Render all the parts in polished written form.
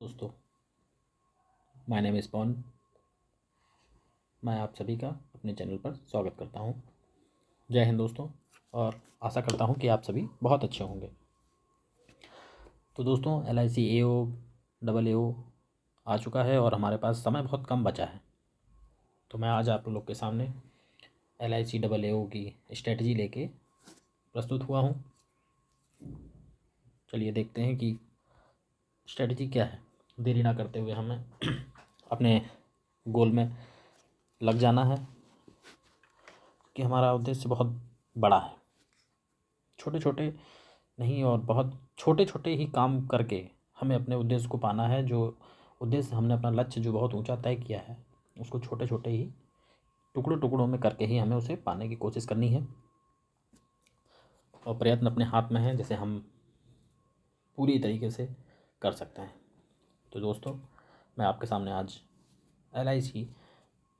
दोस्तों, my name is पवन। मैं आप सभी का अपने चैनल पर स्वागत करता हूं। जय हिंद दोस्तों, और आशा करता हूं कि आप सभी बहुत अच्छे होंगे। तो दोस्तों, LIC AO डबल AO आ चुका है और हमारे पास समय बहुत कम बचा है। तो मैं आज आप लोग के सामने LIC डबल AO की स्ट्रेटजी लेके प्रस्तुत हुआ हूं। चलिए देखते हैं कि स्ट्रेटजी क्या है। देरी ना करते हुए हमें अपने गोल में लग जाना है कि हमारा उद्देश्य बहुत बड़ा है। छोटे छोटे नहीं, और बहुत छोटे छोटे ही काम करके हमें अपने उद्देश्य को पाना है। जो उद्देश्य हमने अपना लक्ष्य जो बहुत ऊंचा तय किया है, उसको छोटे छोटे ही टुकड़ों टुकड़ों में करके ही हमें उसे पाने की कोशिश करनी है। और प्रयत्न अपने हाथ में है, जैसे हम पूरी तरीके से कर सकते हैं। तो दोस्तों, मैं आपके सामने आज LIC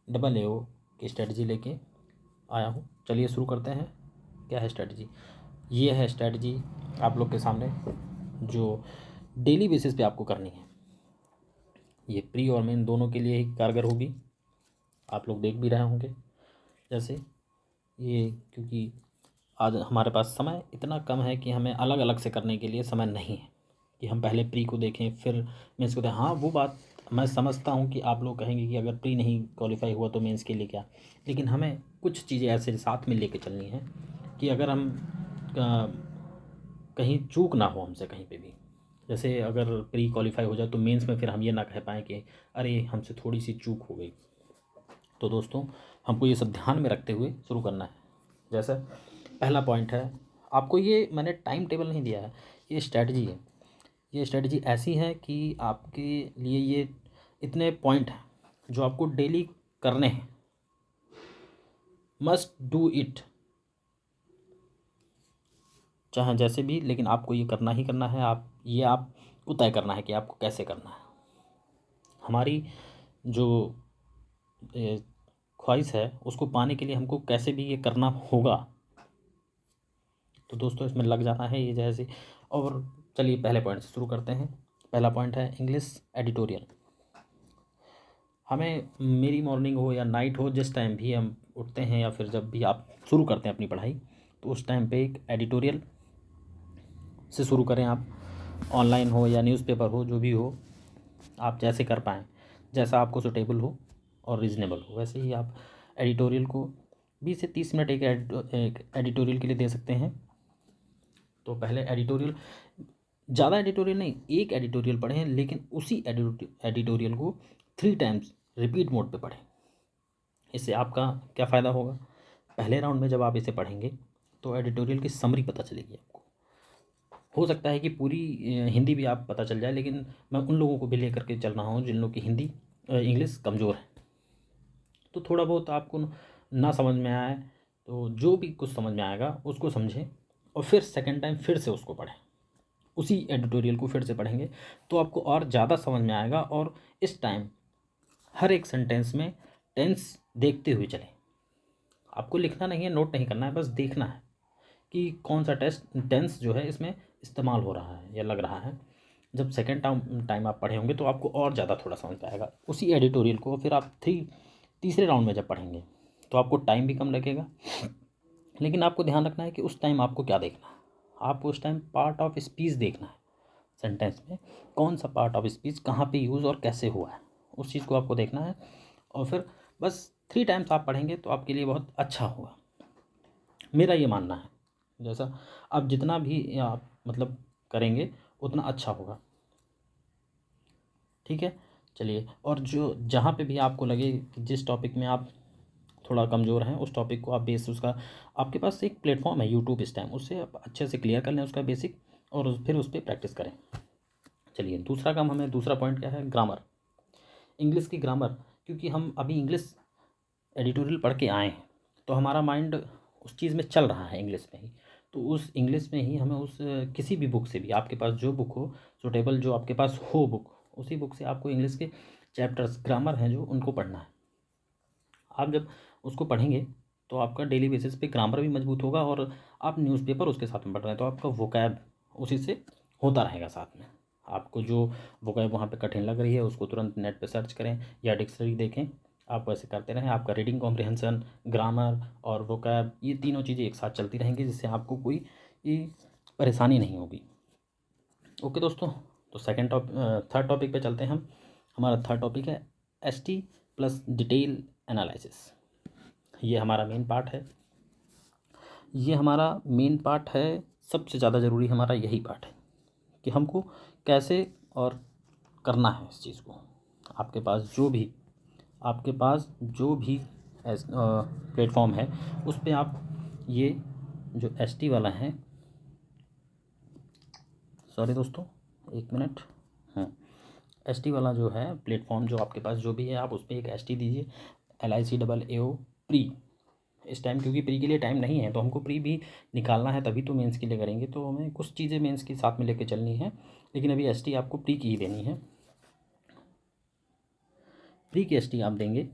डबल AO की स्ट्रेटजी लेके आया हूँ। चलिए शुरू करते हैं। क्या है स्ट्रेटजी? ये है स्ट्रेटजी आप लोग के सामने जो डेली बेसिस पे आपको करनी है। ये प्री और मेन दोनों के लिए ही कारगर होगी। आप लोग देख भी रहे होंगे जैसे ये, क्योंकि आज हमारे पास समय इतना कम है कि हमें अलग अलग से करने के लिए समय नहीं है कि हम पहले प्री को देखें फिर मेंस को देखें। हाँ, वो बात मैं समझता हूँ कि आप लोग कहेंगे कि अगर प्री नहीं क्वालिफाई हुआ तो मेंस के लिए क्या। लेकिन हमें कुछ चीज़ें ऐसे साथ में लेके चलनी है कि अगर हम कहीं चूक ना हो हमसे कहीं पे भी। जैसे अगर प्री क्वालिफाई हो जाए तो मेंस में फिर हम ये ना कह पाएँ कि अरे हमसे थोड़ी सी चूक हो गई। तो दोस्तों, हमको ये सब ध्यान में रखते हुए शुरू करना है। जैसे पहला पॉइंट है, आपको ये मैंने टाइम टेबल नहीं दिया है, ये स्ट्रेटजी है। ये स्ट्रेटजी ऐसी है कि आपके लिए ये इतने पॉइंट हैं जो आपको डेली करने हैं। मस्ट डू इट, चाहे जैसे भी, लेकिन आपको ये करना ही करना है। आपको तय करना है कि आपको कैसे करना है। हमारी जो ख्वाहिश है उसको पाने के लिए हमको कैसे भी ये करना होगा। तो दोस्तों, इसमें लग जाना है ये जैसे। और चलिए पहले पॉइंट से शुरू करते हैं। पहला पॉइंट है इंग्लिश एडिटोरियल। हमें मेरी मॉर्निंग हो या नाइट हो, जिस टाइम भी हम उठते हैं या फिर जब भी आप शुरू करते हैं अपनी पढ़ाई, तो उस टाइम पे एक एडिटोरियल से शुरू करें। आप ऑनलाइन हो या न्यूज़पेपर हो, जो भी हो, आप जैसे कर पाएँ, जैसा आपको सूटेबल हो और रीज़नेबल हो, वैसे ही आप एडिटोरियल को 20 से 30 मिनट एक एडिटोरियल के लिए दे सकते हैं। तो पहले एडिटोरियल, ज़्यादा एडिटोरियल नहीं, एक एडिटोरियल पढ़ें, लेकिन उसी एडिटोरियल को 3 टाइम्स रिपीट मोड पे पढ़ें। इससे आपका क्या फ़ायदा होगा? पहले राउंड में जब आप इसे पढ़ेंगे तो एडिटोरियल की समरी पता चलेगी आपको। हो सकता है कि पूरी हिंदी भी आप पता चल जाए, लेकिन मैं उन लोगों को भी लेकर के चल रहा हूँ जिन लोग की हिंदी इंग्लिश कमज़ोर है। तो थोड़ा बहुत आपको ना समझ में आए तो जो भी कुछ समझ में आएगा उसको समझें, और फिर सेकंड टाइम फिर से उसको पढ़ें। उसी एडिटोरियल को फिर से पढ़ेंगे तो आपको और ज़्यादा समझ में आएगा। और इस टाइम हर एक सेंटेंस में टेंस देखते हुए चलें। आपको लिखना नहीं है, नोट नहीं करना है, बस देखना है कि कौन सा टेंस जो है इसमें इस्तेमाल हो रहा है या लग रहा है। जब सेकेंड टाइम आप पढ़े होंगे तो आपको और ज़्यादा थोड़ा समझ में आएगा। उसी एडिटोरियल को फिर आप तीसरे राउंड में जब पढ़ेंगे तो आपको टाइम भी कम लगेगा। लेकिन आपको ध्यान रखना है कि उस टाइम आपको क्या देखना है। आपको उस टाइम पार्ट ऑफ स्पीच देखना है। सेंटेंस में कौन सा पार्ट ऑफ स्पीच कहाँ पे यूज़ और कैसे हुआ है, उस चीज़ को आपको देखना है। और फिर बस 3 टाइम्स आप पढ़ेंगे तो आपके लिए बहुत अच्छा होगा, मेरा ये मानना है। जैसा आप जितना भी आप मतलब करेंगे उतना अच्छा होगा। ठीक है, चलिए। और जो जहाँ पे भी आपको लगे कि जिस टॉपिक में आप थोड़ा कमज़ोर हैं, उस टॉपिक को आप बेस उसका, आपके पास एक प्लेटफॉर्म है यूट्यूब इस टाइम, उससे आप अच्छे से क्लियर कर लें उसका बेसिक, और फिर उस पर प्रैक्टिस करें। चलिए, दूसरा काम हमें, दूसरा पॉइंट क्या है? ग्रामर, इंग्लिश की ग्रामर। क्योंकि हम अभी इंग्लिश एडिटोरियल पढ़ के आए हैं तो हमारा माइंड उस चीज़ में चल रहा है इंग्लिश में ही। तो उस इंग्लिश में ही हमें उस किसी भी बुक से भी, आपके पास जो बुक हो सूटेबल, जो आपके पास हो बुक, उसी बुक से आपको इंग्लिश के चैप्टर्स ग्रामर हैं जो उनको पढ़ना है। आप जब उसको पढ़ेंगे तो आपका डेली बेसिस पे ग्रामर भी मजबूत होगा, और आप न्यूज़पेपर उसके साथ में पढ़ रहे हैं तो आपका वोकैब उसी से होता रहेगा साथ में। आपको जो वोकैब वहाँ पे कठिन लग रही है उसको तुरंत नेट पे सर्च करें या डिक्शनरी देखें। आप वैसे करते रहें, आपका रीडिंग कॉम्प्रिहेंशन, ग्रामर और वोकैब ये तीनों चीज़ें एक साथ चलती रहेंगी, जिससे आपको कोई परेशानी नहीं होगी। ओके दोस्तों, तो थर्ड टॉपिक पे चलते हैं हम। हमारा थर्ड टॉपिक है एसटी प्लस डिटेल एनालिसिस। ये हमारा मेन पार्ट है। सबसे ज़्यादा ज़रूरी हमारा यही पार्ट है कि हमको कैसे और करना है इस चीज़ को। आपके पास जो भी प्लेटफॉर्म है उस पर आप ये जो एसटी वाला है, सॉरी दोस्तों एक मिनट, हाँ, एसटी वाला जो है प्लेटफॉर्म जो आपके पास जो भी है, आप उस पर एक एसटी दीजिए, LICAAO प्री इस टाइम, क्योंकि प्री के लिए टाइम नहीं है तो हमको प्री भी निकालना है, तभी तो मेंस के लिए करेंगे, तो हमें कुछ चीज़ें मेंस के साथ में लेके चलनी है, लेकिन अभी एसटी आपको प्री की ही देनी है। प्री की एसटी आप देंगे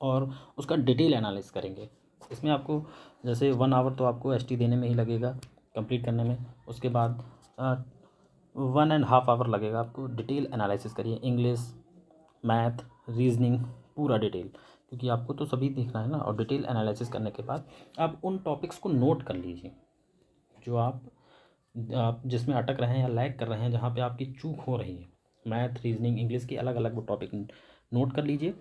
और उसका डिटेल एनालिसिस करेंगे। इसमें आपको जैसे 1 आवर तो आपको एसटी देने में ही लगेगा कंप्लीट करने में, उसके बाद 1.5 आवर लगेगा आपको डिटेल एनालिसिस करिए, इंग्लिश, मैथ, रीजनिंग, पूरा डिटेल, क्योंकि आपको तो सभी देखना है ना। और डिटेल एनालिसिस करने के बाद आप उन टॉपिक्स को नोट कर लीजिए जो आप जिसमें अटक रहे हैं या लैग कर रहे हैं, जहाँ पे आपकी चूक हो रही है। मैथ, रीजनिंग, इंग्लिश की अलग अलग वो टॉपिक नोट कर लीजिए।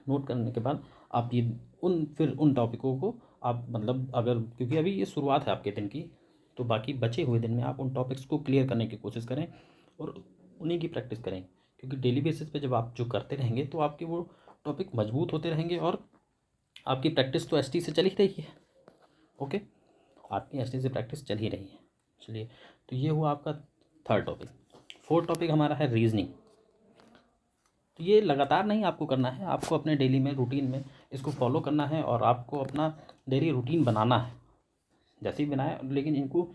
नोट करने के बाद आप ये फिर उन टॉपिकों को आप मतलब अगर, क्योंकि अभी ये शुरुआत है आपके दिन की, तो बाकी बचे हुए दिन में आप उन टॉपिक्स को क्लियर करने की कोशिश करें और उन्हीं की प्रैक्टिस करें, क्योंकि डेली बेसिस पे जब आप जो करते रहेंगे तो आपके वो टॉपिक मजबूत होते रहेंगे और आपकी प्रैक्टिस तो एसटी से चल ही रही है। ओके, आपकी एसटी से प्रैक्टिस चल ही रही है। चलिए, तो ये हुआ आपका थर्ड टॉपिक। फोर्थ टॉपिक हमारा है रीजनिंग। तो ये लगातार नहीं आपको करना है, आपको अपने डेली में रूटीन में इसको फॉलो करना है और आपको अपना डेली रूटीन बनाना है। जैसे ही बनाए, लेकिन इनको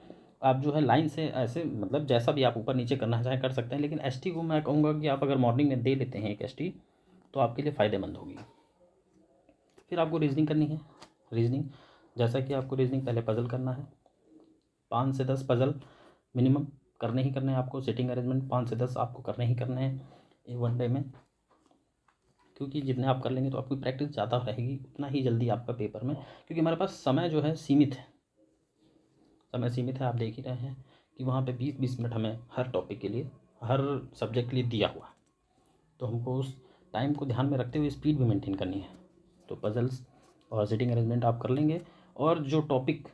आप जो है लाइन से ऐसे मतलब जैसा भी आप ऊपर नीचे करना चाहे कर सकते हैं, लेकिन एसटी को मैं कहूँगा कि आप अगर मॉर्निंग में दे लेते हैं एक एसटी तो आपके लिए फ़ायदेमंद होगी। फिर आपको रीजनिंग करनी है। रीजनिंग जैसा कि आपको रीजनिंग पहले पज़ल करना है, 5 से 10 पज़ल मिनिमम करने ही करने हैं आपको। सिटिंग अरेंजमेंट 5 से 10 आपको करने ही करने हैं 1 डे में, क्योंकि जितने आप कर लेंगे तो आपकी प्रैक्टिस ज़्यादा रहेगी, उतना ही जल्दी आपका पेपर में, क्योंकि हमारे पास समय जो है सीमित है। समय सीमित है, आप देख ही रहे हैं कि वहाँ पे 20-20 मिनट हमें हर टॉपिक के लिए, हर सब्जेक्ट के लिए दिया हुआ है, तो हमको उस टाइम को ध्यान में रखते हुए स्पीड भी मेंटेन करनी है। तो पजल्स और सिटिंग अरेंजमेंट आप कर लेंगे, और जो टॉपिक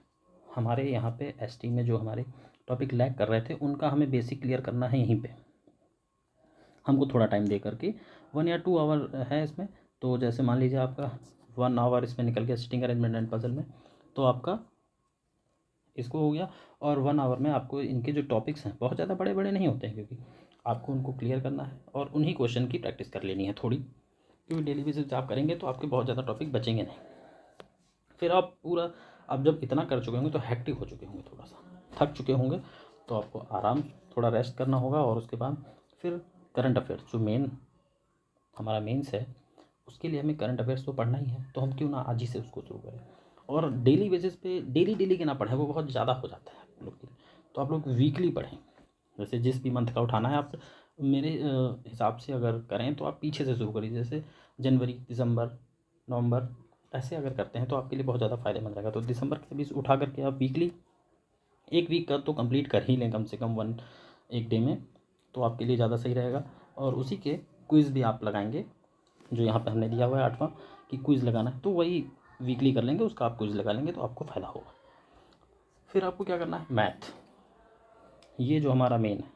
हमारे यहाँ पे एसटी में जो हमारे टॉपिक लैग कर रहे थे उनका हमें बेसिक क्लियर करना है यहीं पे। हमको थोड़ा टाइम दे करके 1 या 2 आवर है इसमें, तो जैसे मान लीजिए आपका 1 आवर इसमें निकल गया सिटिंग अरेंजमेंट एंड पजल में, तो आपका इसको हो गया। और 1 आवर में आपको इनके जो टॉपिक्स हैं बहुत ज़्यादा बड़े बड़े नहीं होते हैं, क्योंकि आपको उनको क्लियर करना है और उन्हीं क्वेश्चन की प्रैक्टिस कर लेनी है थोड़ी, क्योंकि डेली बेसिस पे आप करेंगे तो आपके बहुत ज़्यादा टॉपिक बचेंगे नहीं। फिर आप जब इतना कर चुके होंगे तो हैक्टिक हो चुके होंगे, थोड़ा सा थक चुके होंगे, तो आपको आराम थोड़ा रेस्ट करना होगा। और उसके बाद फिर करंट अफेयर्स जो हमारा मेंस है, उसके लिए हमें करंट अफेयर्स तो पढ़ना ही है, तो हम क्यों ना आज ही से उसको शुरू करें। और डेली बेसिस पे डेली के ना पढ़ें, वो बहुत ज़्यादा हो जाता है आप लोग के लिए, तो आप लोग वीकली पढ़ें। जैसे जिस भी मंथ का उठाना है आप मेरे हिसाब से अगर करें तो आप पीछे से शुरू करिए, जैसे जनवरी, दिसंबर, नवंबर, ऐसे अगर करते हैं तो आपके लिए बहुत ज़्यादा फ़ायदेमंद रहेगा। तो दिसंबर के बीच उठा करके आप वीकली एक वीक का तो कंप्लीट कर ही लें कम से कम एक डे में, तो आपके लिए ज़्यादा सही रहेगा। और उसी के क्विज़ भी आप लगाएंगे, जो यहाँ पे हमने दिया हुआ है 8वां कि क्विज़ लगाना है, तो वही वीकली कर लेंगे, उसका आप क्विज़ लगा लेंगे तो आपको फ़ायदा होगा। फिर आपको क्या करना है, मैथ, ये जो हमारा मेन है,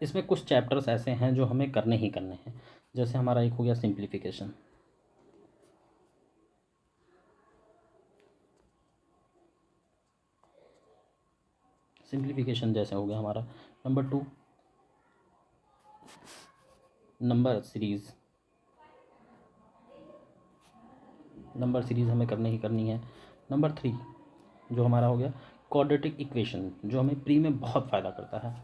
इसमें कुछ चैप्टर्स ऐसे हैं जो हमें करने ही करने हैं। जैसे हमारा एक हो गया सिंप्लीफिकेशन, जैसे हो गया हमारा नंबर 2 नंबर सीरीज़ हमें करने ही करनी है। नंबर 3 जो हमारा हो गया क्वाड्रेटिक इक्वेशन, जो हमें प्री में बहुत फ़ायदा करता है।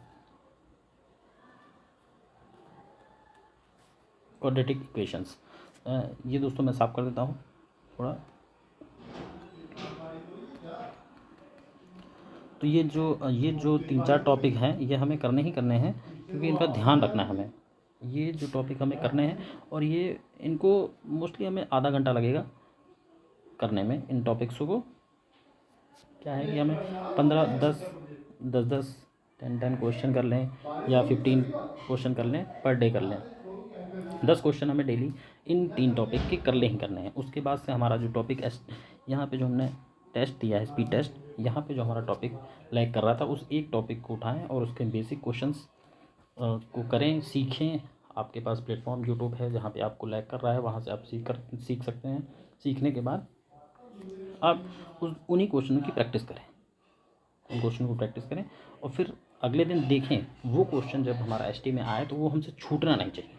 क्वाड्रेटिक इक्वेशंस, ये दोस्तों मैं साफ कर देता हूँ थोड़ा। तो ये जो 3-4 टॉपिक हैं ये हमें करने ही करने हैं, क्योंकि इनका ध्यान रखना है हमें। ये जो टॉपिक हमें करने हैं और ये इनको मोस्टली हमें आधा घंटा लगेगा करने में। इन टॉपिक्स को क्या है कि हमें 10 क्वेश्चन कर लें या 15 क्वेश्चन कर लें, पर डे कर लें। 10 क्वेश्चन हमें डेली इन 3 टॉपिक के करने ही करने हैं। उसके बाद से हमारा जो टॉपिक यहाँ पे जो हमने टेस्ट दिया है, स्पीड टेस्ट, यहाँ पे जो हमारा टॉपिक लैग कर रहा था, उस एक टॉपिक को उठाएं और उसके बेसिक क्वेश्चंस को करें, सीखें। आपके पास प्लेटफॉर्म यूट्यूब है जहाँ पे आपको लैग कर रहा है, वहाँ से आप सीख सकते हैं। सीखने के बाद आप उन्हीं क्वेश्चनों की प्रैक्टिस करें, उन क्वेश्चन को प्रैक्टिस करें और फिर अगले दिन देखें वो क्वेश्चन जब हमारा एसटी में आए तो वो हमसे छूटना नहीं चाहिए।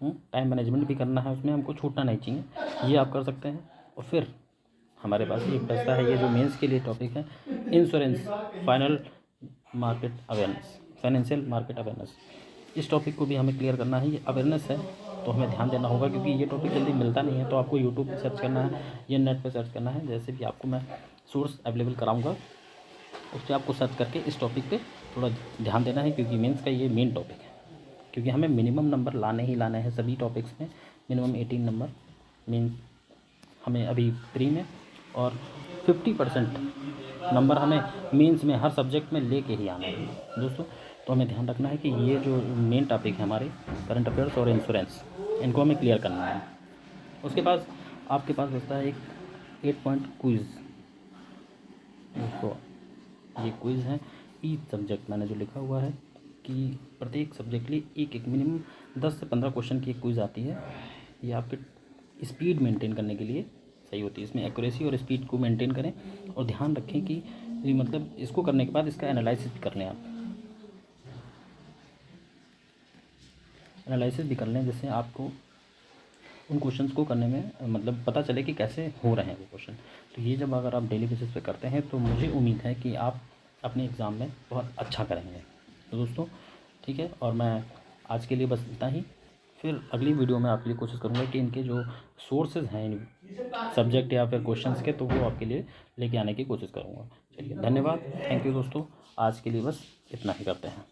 टाइम मैनेजमेंट भी करना है उसमें, हमको छूटना नहीं चाहिए। ये आप कर सकते हैं। और फिर हमारे पास एक बचता है, ये जो मेंस के लिए टॉपिक है, इंश्योरेंस फाइनेंशियल मार्केट अवेयरनेस। इस टॉपिक को भी हमें क्लियर करना है। ये अवेयरनेस है तो हमें ध्यान देना होगा, क्योंकि ये टॉपिक जल्दी मिलता नहीं है। तो आपको यूट्यूब पे सर्च करना है या नेट पे सर्च करना है, जैसे भी आपको मैं सोर्स अवेलेबल कराऊंगा उस पर आपको सर्च करके इस टॉपिक पे थोड़ा ध्यान देना है, क्योंकि मेंस का ये मेन टॉपिक है। क्योंकि हमें मिनिमम नंबर लाने ही लाने हैं सभी टॉपिक्स में, मिनिमम 18 नंबर मीन्स हमें अभी प्री में, और 50% नंबर हमें मेंस में हर सब्जेक्ट में लेके ही आना है दोस्तों। तो हमें ध्यान रखना है कि ये जो मेन टॉपिक है हमारे करंट अफेयर्स और इंश्योरेंस, इनको हमें क्लियर करना है। उसके बाद आपके पास बचता है एक 8 पॉइंट क्विज़ दोस्तों। ये क्विज़ है ईच सब्जेक्ट, मैंने जो लिखा हुआ है कि प्रत्येक सब्जेक्ट के लिए एक मिनिमम 10 से 15 क्वेश्चन की एक क्विज़ आती है। ये आपके स्पीड मेंटेन करने के लिए सही होती है। इसमें एक्यूरेसी और स्पीड को मेंटेन करें और ध्यान रखें कि मतलब इसको करने के बाद इसका एनालिसिस भी कर लें, आप एनालिसिस भी कर लें, जिससे आपको उन क्वेश्चंस को करने में मतलब पता चले कि कैसे हो रहे हैं वो क्वेश्चन। तो ये जब अगर आप डेली बेसिस पे करते हैं तो मुझे उम्मीद है कि आप अपने एग्ज़ाम में बहुत अच्छा करेंगे। तो दोस्तों ठीक है, और मैं आज के लिए बस इतना ही। फिर अगली वीडियो में आपके लिए कोशिश करूँगा कि इनके जो सोर्सेज हैं इन सब्जेक्ट या फिर क्वेश्चंस के, तो वो आपके लिए लेके आने की कोशिश करूँगा। चलिए धन्यवाद, थैंक यू दोस्तों। आज के लिए बस इतना ही करते हैं।